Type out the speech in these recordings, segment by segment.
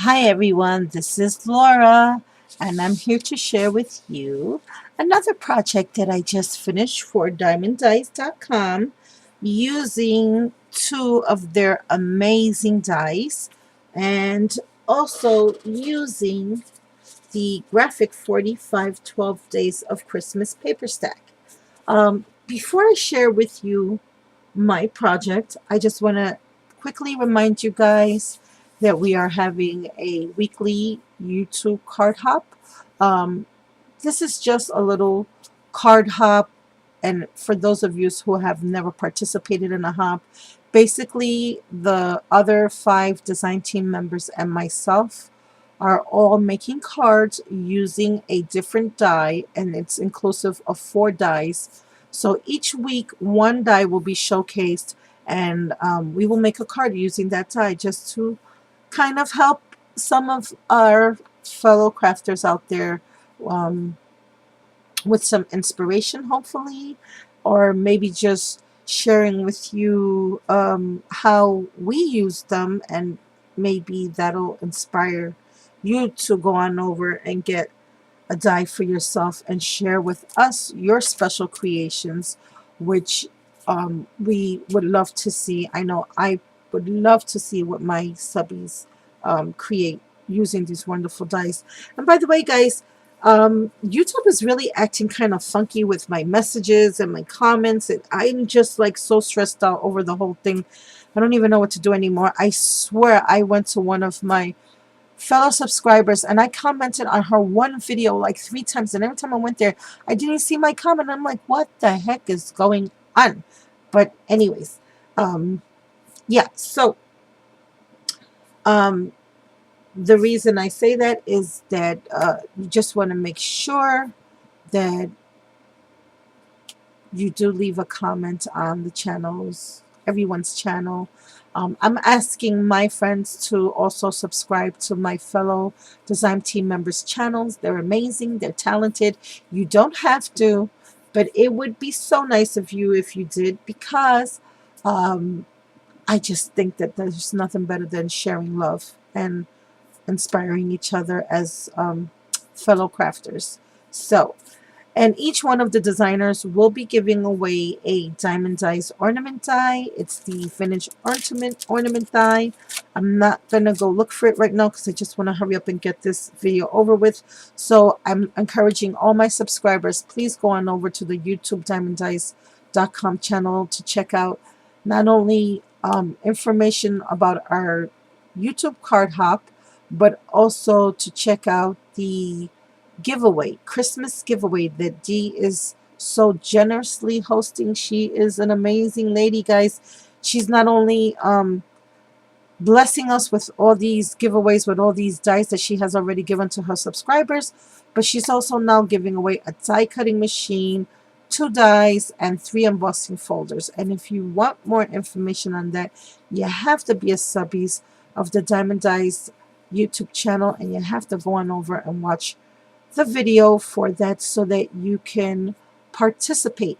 Hi everyone, this is Laura, and I'm here to share with you another project that I just finished for DIemondDies.com using two of their amazing dies and also using the graphic 45 12 Days of Christmas paper stack. Before I share with you my project, I just want to quickly remind you guys that we are having a weekly YouTube card hop. Um, this is just a little card hop, and for those of you who have never participated in a hop, basically the other 5 design team members and myself are all making cards using a different die, and it's inclusive of 4 dies. So each week one die will be showcased, and we will make a card using that die just to kind of help some of our fellow crafters out there um, with some inspiration, hopefully, or maybe just sharing with you how we use them, and maybe that'll inspire you to go on over and get a die for yourself and share with us your special creations, which we would love to see. I know I would love to see what my subbies create using these wonderful dice. And by the way, guys, YouTube is really acting kind of funky with my messages and my comments, and I'm just like so stressed out over the whole thing. I don't even know what to do anymore. I swear I went to one of my fellow subscribers and I commented on her one video like 3 times, and every time I went there I didn't see my comment. I'm like, what the heck is going on? But anyways, yeah, so the reason I say that is that you just want to make sure that you do leave a comment on the channels, everyone's channel. I'm asking my friends to also subscribe to my fellow design team members' channels. They're amazing. They're talented. You don't have to, but it would be so nice of you if you did, because I just think that there's nothing better than sharing love and inspiring each other as fellow crafters. So, and each one of the designers will be giving away a Diamond Dies ornament die. It's the vintage ornament die. I'm not going to go look for it right now because I just want to hurry up and get this video over with. So I'm encouraging all my subscribers, please go on over to the YouTube DIemondDies.com channel to check out not only information about our YouTube card hop, but also to check out the giveaway, Christmas giveaway that Dee is so generously hosting. She is an amazing lady, guys. She's not only blessing us with all these giveaways, with all these dice that she has already given to her subscribers, but she's also now giving away a die cutting machine, 2 dies, and 3 embossing folders. And if you want more information on that, you have to be a subbies of the Diamond Dies YouTube channel, and you have to go on over and watch the video for that so that you can participate.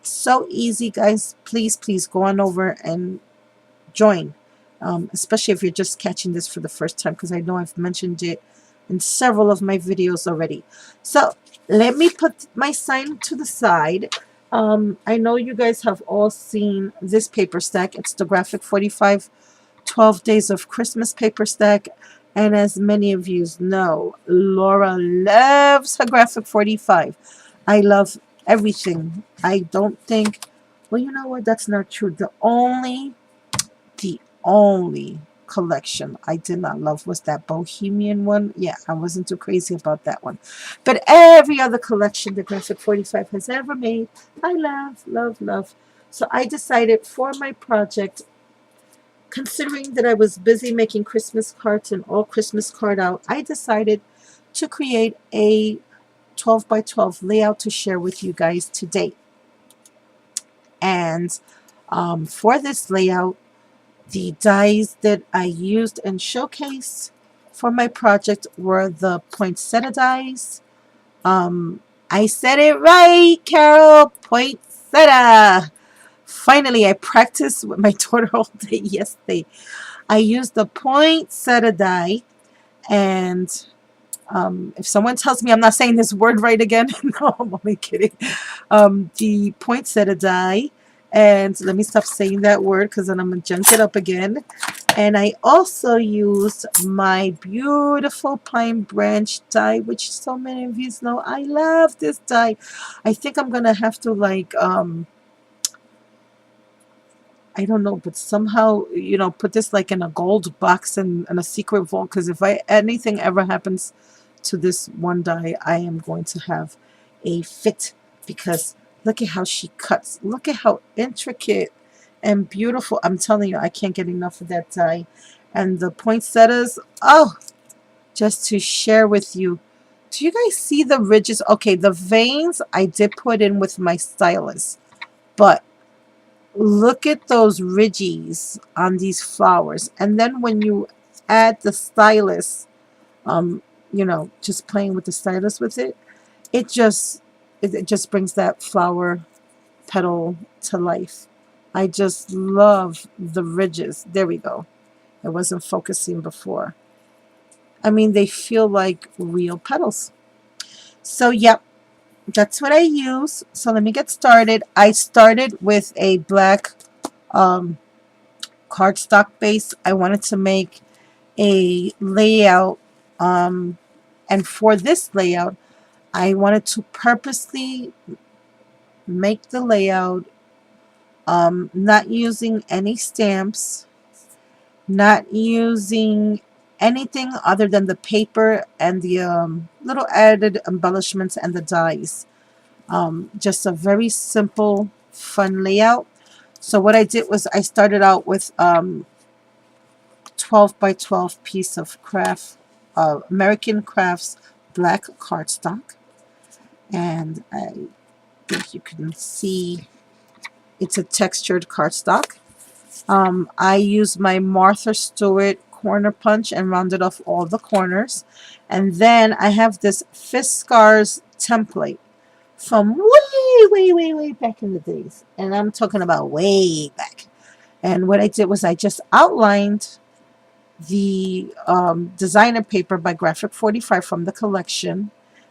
So easy, guys. Please go on over and join, especially if you're just catching this for the first time, because I know I've mentioned it in several of my videos already. So let me put my sign to the side. I know you guys have all seen this paper stack. It's the graphic 45 12 Days of Christmas paper stack. And as many of you know, Laura loves her graphic 45. I love everything. I don't think, well, you know what? That's not true. The only collection I did not love was that Bohemian one. Yeah, I wasn't too crazy about that one. But every other collection the graphic 45 has ever made, I love. So I decided for my project, considering that I was busy making Christmas cards and all Christmas card out, I decided to create a 12 by 12 layout to share with you guys today. And for this layout, the dies that I used and showcased for my project were the Poinsettia dies. I said it right, Carol, Poinsettia. Finally, I practiced with my daughter all day yesterday. I used the Poinsettia die, And if someone tells me I'm not saying this word right again, no, I'm only kidding. The poinsettia die. And let me stop saying that word because then I'm going to junk it up again. And I also used my beautiful pine branch die, which so many of you know I love this die. I think I'm going to have to like, I don't know, but somehow, put this like in a gold box and a secret vault. Because if anything ever happens to this one die, I am going to have a fit. Because look at how she cuts. Look at how intricate and beautiful. I'm telling you, I can't get enough of that die. And the poinsettias, oh, just to share with you. Do you guys see the ridges? Okay, the veins I did put in with my stylus, but look at those ridges on these flowers. And then when you add the stylus, um, just playing with the stylus with it, it just brings that flower petal to life. I just love the ridges. There we go. I wasn't focusing before. I mean, they feel like real petals. So, yep, that's what I use. So let me get started. I started with a black um, cardstock base. I wanted to make a layout, and for this layout, I wanted to purposely make the layout not using any stamps, not using anything other than the paper and the little added embellishments and the dies. Just a very simple, fun layout. So what I did was I started out with 12 by 12 piece of craft, American Crafts black cardstock. And I think you can see it's a textured cardstock. I used my Martha Stewart corner punch and rounded off all the corners. And then I have this Fiskars template from way back in the days. And I'm talking about way back. And what I did was I just outlined the designer paper by Graphic 45 from the collection.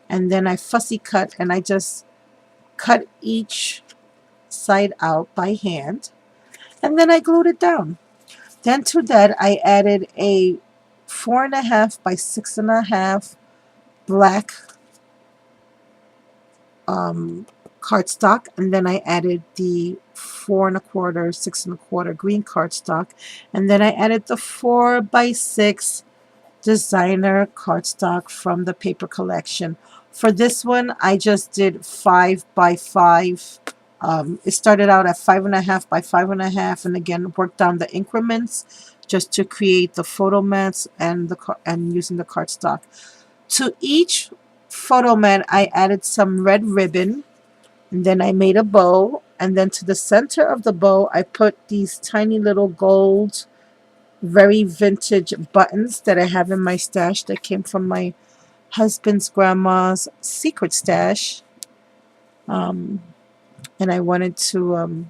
And then I fussy cut and I just cut each side out by hand. And then I glued it down. Then to that, I added a 4.5 by 6.5 black cardstock, and then I added the 4.25, 6.25 green cardstock, and then I added the 4 by 6 designer cardstock from the paper collection. For this one, I just did 5 by 5. It started out at 5.5 by 5.5, and again worked down the increments just to create the photo mats and using the cardstock. To each photo mat, I added some red ribbon, and then I made a bow, and then to the center of the bow, I put these tiny little gold, very vintage buttons that I have in my stash that came from my husband's grandma's secret stash. And I wanted to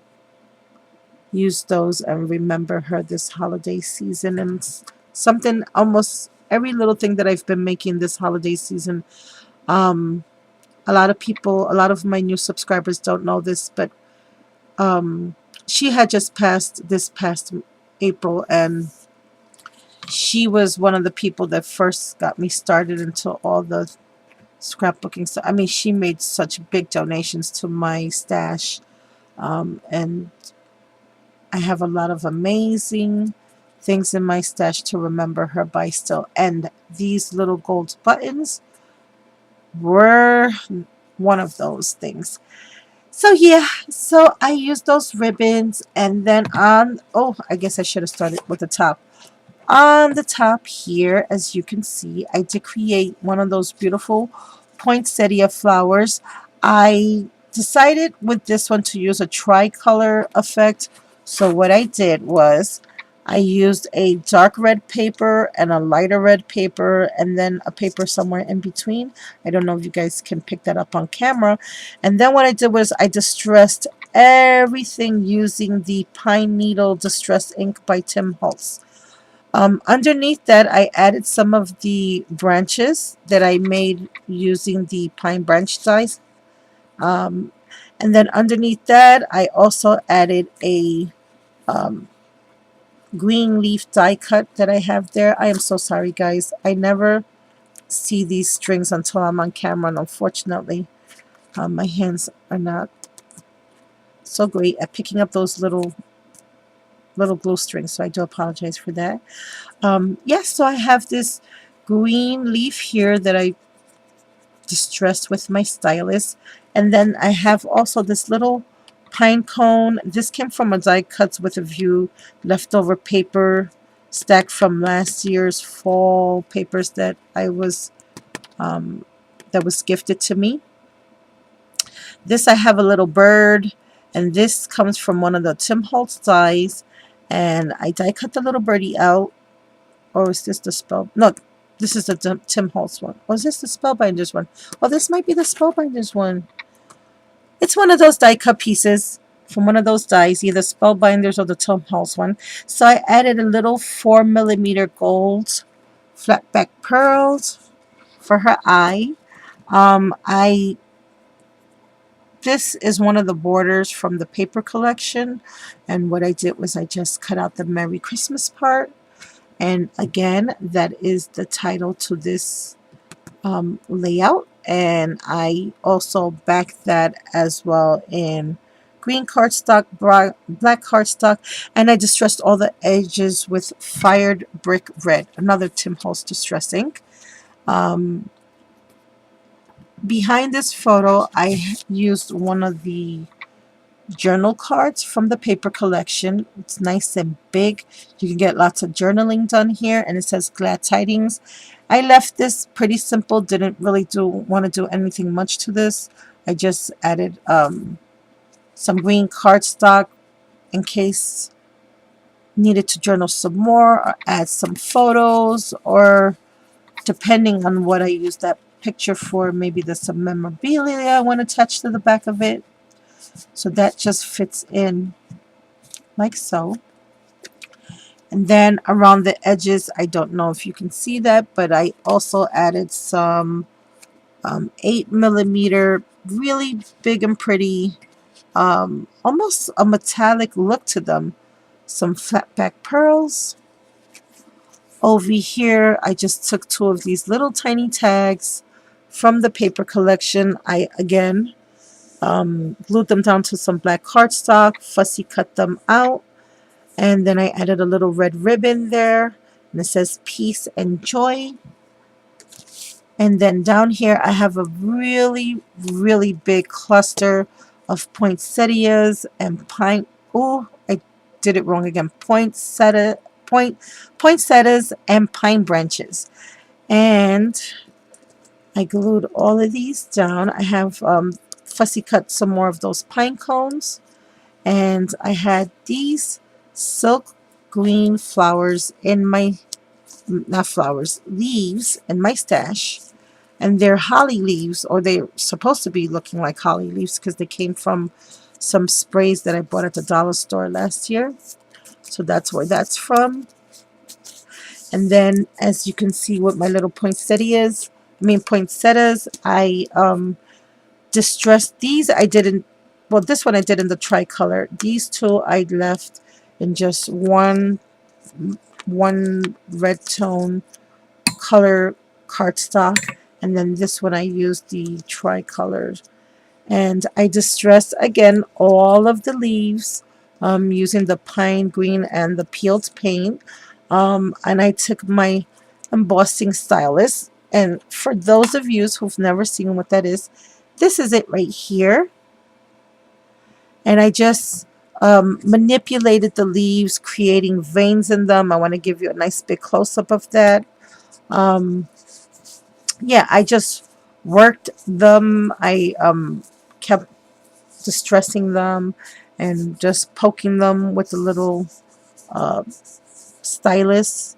use those and remember her this holiday season. And something, almost every little thing that I've been making this holiday season, a lot of people, a lot of my new subscribers don't know this, but she had just passed this past April, and she was one of the people that first got me started into all the scrapbooking stuff. I mean, she made such big donations to my stash, and I have a lot of amazing things in my stash to remember her by still. And these little gold buttons were one of those things. So yeah, so I used those ribbons, and then I guess I should have started with the top. On the top here, as you can see, I did create one of those beautiful poinsettia flowers. I decided with this one to use a tricolor effect. So what I did was I used a dark red paper and a lighter red paper and then a paper somewhere in between. I don't know if you guys can pick that up on camera. And then what I did was I distressed everything using the Pine Needle Distress Ink by Tim Holtz. Underneath that, I added some of the branches that I made using the pine branch dies. Um, and then underneath that, I also added a um, green leaf die cut that I have there. I am so sorry, guys. I never see these strings until I'm on camera, and unfortunately, my hands are not so great at picking up those little glue strings, so I do apologize for that. Yes, so I have this green leaf here that I distressed with my stylus, and then I have also this little pine cone. This came from a die cuts with a view leftover paper stacked from last year's fall papers that I was that was gifted to me. This I have a little bird, and this comes from one of the Tim Holtz dies, and I die cut the little birdie out. Or is this the spell? No, this is the Tim Holtz one. Or is this the Spellbinders one? Oh, this might be the Spellbinders one. It's one of those die cut pieces from one of those dies, either Spellbinders or the Tim Holtz one. So I added a little 4mm gold flat back pearls for her eye. I This is one of the borders from the paper collection, and what I did was I just cut out the Merry Christmas part, and again, that is the title to this layout, and I also backed that as well in green cardstock, black cardstock, and I distressed all the edges with fired brick red, another Tim Holtz distressing. Um, Behind this photo, I used one of the journal cards from the paper collection. It's nice and big. You can get lots of journaling done here, and it says glad tidings. I left this pretty simple, didn't really want to do anything much to this. I just added some green cardstock in case needed to journal some more, or add some photos, or depending on what I use that picture for, maybe there's some memorabilia I want to attach to the back of it. So that just fits in like so. And then around the edges, I don't know if you can see that, but I also added some 8mm, really big and pretty, almost a metallic look to them. Some flat back pearls. Over here, I just took two of these little tiny tags from the paper collection. I, again, glued them down to some black cardstock, fussy cut them out, and then I added a little red ribbon there, and it says peace and joy. And then down here I have a really big cluster of poinsettias and I did it wrong again, poinsettias and pine branches. And I glued all of these down. I have fussy cut some more of those pine cones, and I had these silk green flowers in my, not flowers, leaves in my stash, and they're holly leaves, or they're supposed to be looking like holly leaves because they came from some sprays that I bought at the dollar store last year. So that's where that's from. And then, as you can see with my little poinsettias, I distressed these. I didn't, well, this one I did in the tricolor. These two I left in just one red tone color cardstock, and then this one I used the tricolor. And I distressed again all of the leaves using the pine green and the peeled paint. And I took my embossing stylus, and for those of you who've never seen what that is, this is it right here. And I just manipulated the leaves, creating veins in them. I want to give you a nice big close-up of that. Yeah, I just worked them. I kept distressing them and just poking them with a little stylus.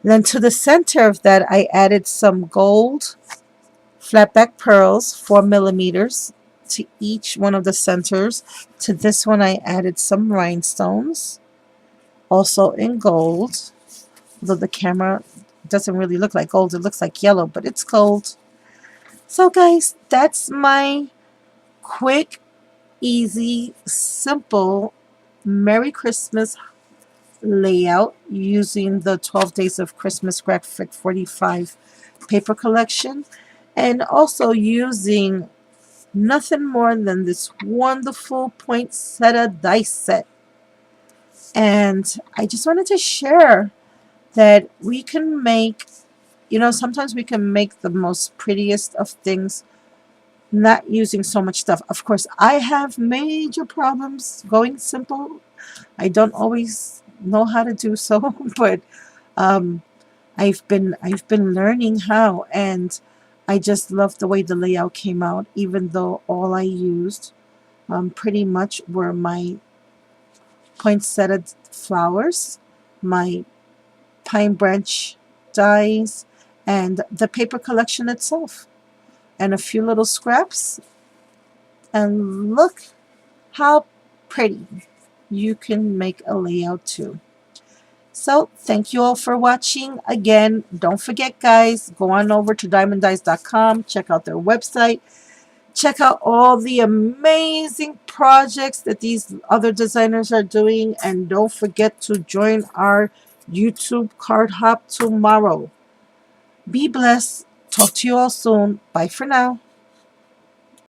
And then to the center of that, I added some gold flatback pearls, 4mm, to each one of the centers. To this one, I added some rhinestones, also in gold. Although the camera doesn't really look like gold, it looks like yellow, but it's gold. So guys, that's my quick, easy, simple Merry Christmas layout using the 12 Days of Christmas Graphic 45 paper collection, and also using nothing more than this wonderful poinsettia dice set. And I just wanted to share that we can make, sometimes we can make the most prettiest of things not using so much stuff. Of course, I have major problems going simple. I don't always know how to do so, but um, I've been learning how, and I just love the way the layout came out. Even though all I used pretty much were my poinsettia flowers, my pine branch dies, and the paper collection itself, and a few little scraps. And look how pretty you can make a layout too. So thank you all for watching. Again, don't forget guys, go on over to DIemondDies.com, check out their website, check out all the amazing projects that these other designers are doing, and don't forget to join our YouTube card hop tomorrow. Be blessed. Talk to you all soon. Bye for now.